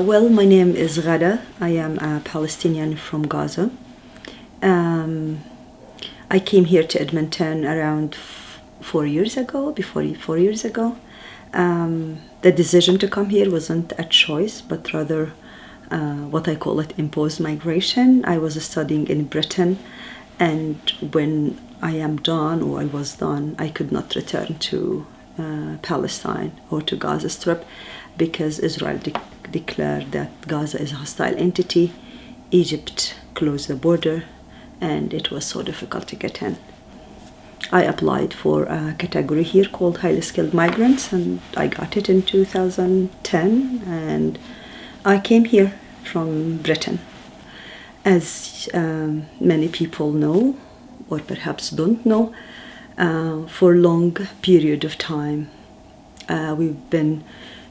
Well, my name is Ghada. I am a Palestinian from Gaza. I came here to Edmonton around 4 years ago, before 4 years ago. The decision to come here wasn't a choice, but rather what I call it imposed migration. I was studying in Britain, and when I am done, or I was done, I could not return to Palestine or to Gaza Strip because Israel declared that Gaza is a hostile entity. Egypt closed the border, and it was so difficult to get in. I applied for a category here called highly skilled migrants, and I got it in 2010, and I came here from Britain. As many people know, or perhaps don't know, for a long period of time we've been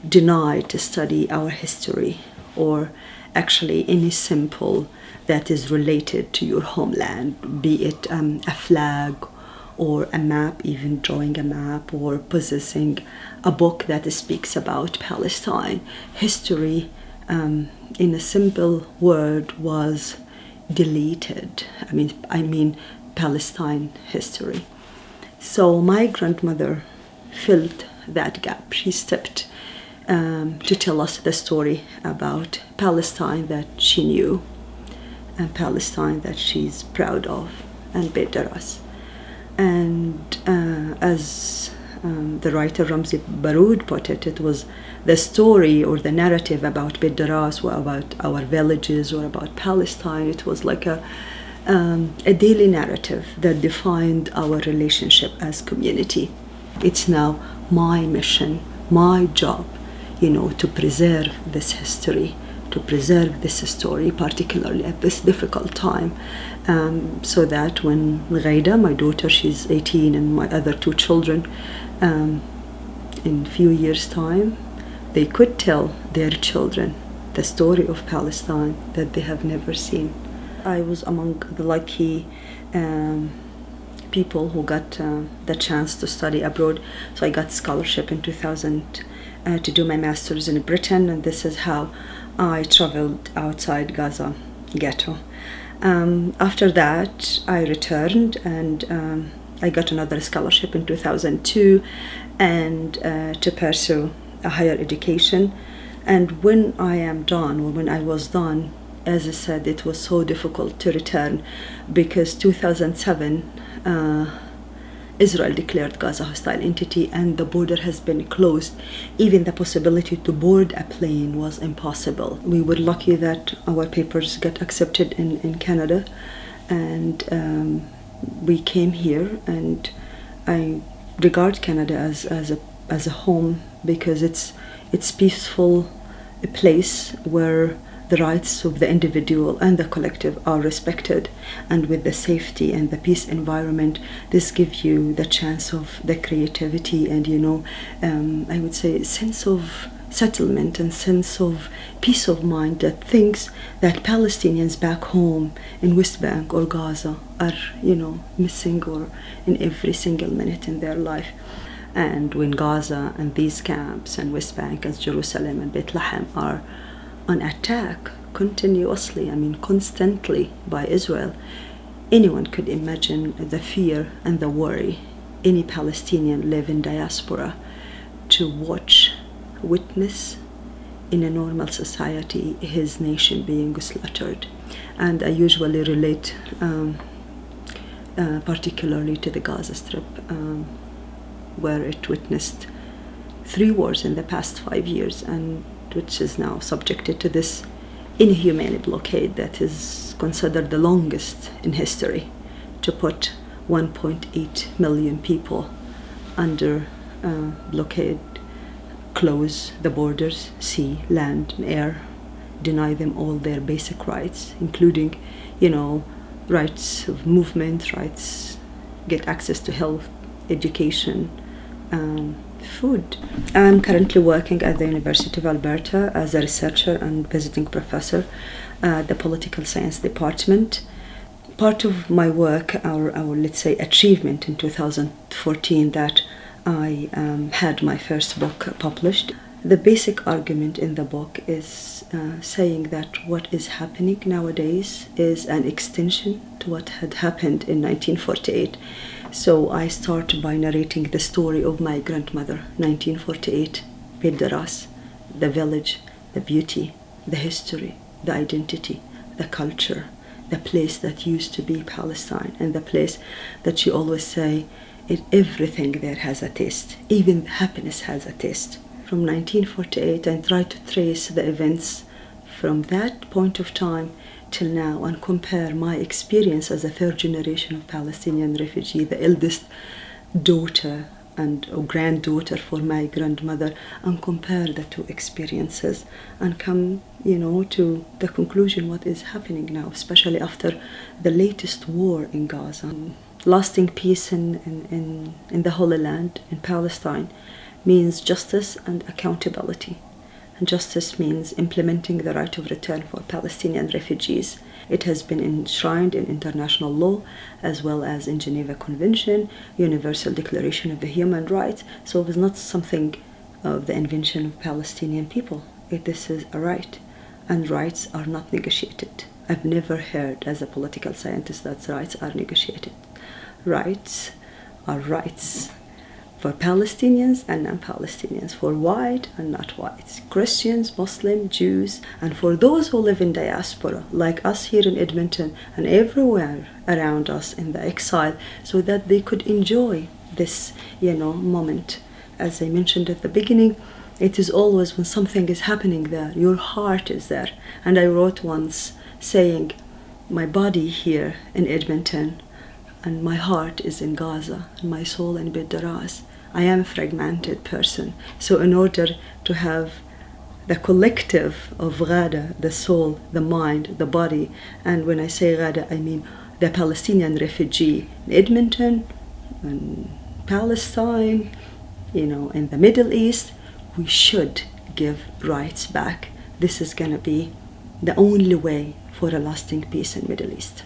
denied to study our history, or actually any symbol that is related to your homeland, be it a flag or a map, even drawing a map or possessing a book that speaks about Palestine. History, in a simple word, was deleted. I mean Palestine history. So my grandmother filled that gap. She stepped to tell us the story about Palestine that she knew, and Palestine that she's proud of, and Bedaras. And as the writer Ramzi Baroud put it, it was the story or the narrative about Bedaras, or about our villages, or about Palestine. It was like a daily narrative that defined our relationship as community. It's now my mission, my job, to preserve this history, to preserve this story, particularly at this difficult time, so that when Ghada, my daughter, she's 18, and my other 2 children, in a few years' time, they could tell their children the story of Palestine that they have never seen. I was among the lucky people who got the chance to study abroad. So I got scholarship in 2000 to do my master's in Britain, and this is how I traveled outside Gaza ghetto. After that, I returned, and I got another scholarship in 2002 and to pursue a higher education. And when I am done, or when I was done, as I said, it was so difficult to return because 2007 Israel declared Gaza a hostile entity, and the border has been closed. Even the possibility to board a plane was impossible. We were lucky that our papers got accepted in Canada, and we came here, and I regard Canada as a home because it's peaceful, a place where the rights of the individual and the collective are respected, and with the safety and the peace environment, this gives you the chance of the creativity and I would say sense of settlement and sense of peace of mind, that things that Palestinians back home in West Bank or Gaza are missing, or in every single minute in their life. And when Gaza and these camps and West Bank and Jerusalem and Bethlehem are on attack continuously, constantly by Israel, anyone could imagine the fear and the worry any Palestinian live in diaspora to witness in a normal society his nation being slaughtered. And I usually relate particularly to the Gaza Strip, where it witnessed 3 wars in the past 5 years, and which is now subjected to this inhumane blockade that is considered the longest in history, to put 1.8 million people under blockade, close the borders, sea, land, and air, deny them all their basic rights, including, rights of movement, rights, get access to health, education, food. I'm currently working at the University of Alberta as a researcher and visiting professor at the Political Science Department. Part of my work, our let's say achievement in 2014, that I had my first book published. The basic argument in the book is saying that what is happening nowadays is an extension to what had happened in 1948. So I start by narrating the story of my grandmother, 1948, Beit Daras, the village, the beauty, the history, the identity, the culture, the place that used to be Palestine, and the place that she always say, everything there has a taste, even happiness has a taste. From 1948, I try to trace the events from that point of time till now and compare my experience as a third generation of Palestinian refugee, the eldest daughter and or granddaughter for my grandmother, and compare the two experiences and come, to the conclusion what is happening now, especially after the latest war in Gaza. Lasting peace in the Holy Land, in Palestine, means justice and accountability. And justice means implementing the right of return for Palestinian refugees. It has been enshrined in international law as well as in Geneva Convention, Universal Declaration of the Human Rights. So it was not something of the invention of Palestinian people. This is a right, and rights are not negotiated. I've never heard as a political scientist that rights are negotiated. Rights are rights for Palestinians and non-Palestinians, for white and not whites, Christians, Muslim, Jews, and for those who live in diaspora, like us here in Edmonton and everywhere around us in the exile, so that they could enjoy this, moment. As I mentioned at the beginning, it is always when something is happening there, your heart is there. And I wrote once saying, my body here in Edmonton, and my heart is in Gaza, and my soul in Beit Daras. I am a fragmented person. So in order to have the collective of Ghada, the soul, the mind, the body, and when I say Ghada, I mean the Palestinian refugee in Edmonton, in Palestine, in the Middle East, we should give rights back. This is going to be the only way for a lasting peace in the Middle East.